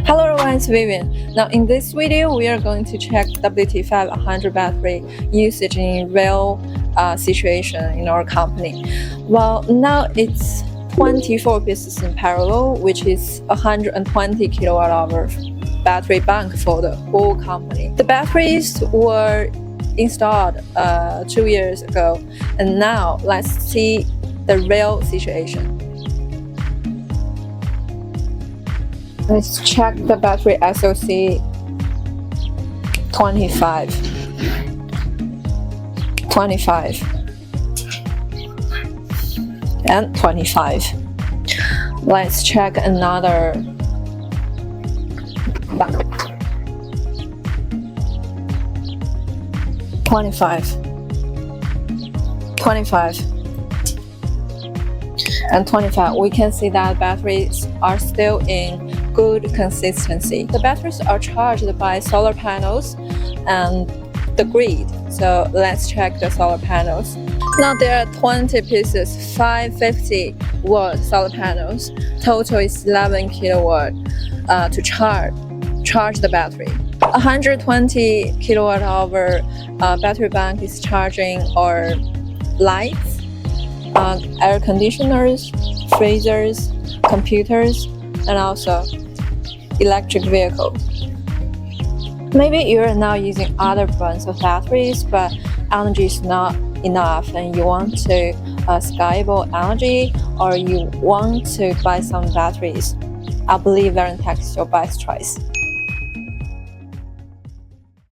Hello everyone, it's Vivian. Now in this video, we are going to check WT500 battery usage in real situation in our company. Well, now it's 24 pieces in parallel, which is 120 kilowatt hour battery bank for the whole company. The batteries were installed 2 years ago, and now let's see the real situation. Let's check the battery SOC 25, and 25. Let's check another bank. 25, and 25. We can see that batteries are still in good consistency. The batteries are charged by solar panels and the grid. So let's check the solar panels. Now there are 20 pieces, 550 watt solar panels. Total is 11 kilowatt to charge the battery. 120 kilowatt hour battery bank is charging our lights, air conditioners, freezers, computers, and also electric vehicle. Maybe you're now using other brands of batteries, but energy is not enough and you want to scalable energy, or you want to buy some batteries. I believe Wiren is your best choice.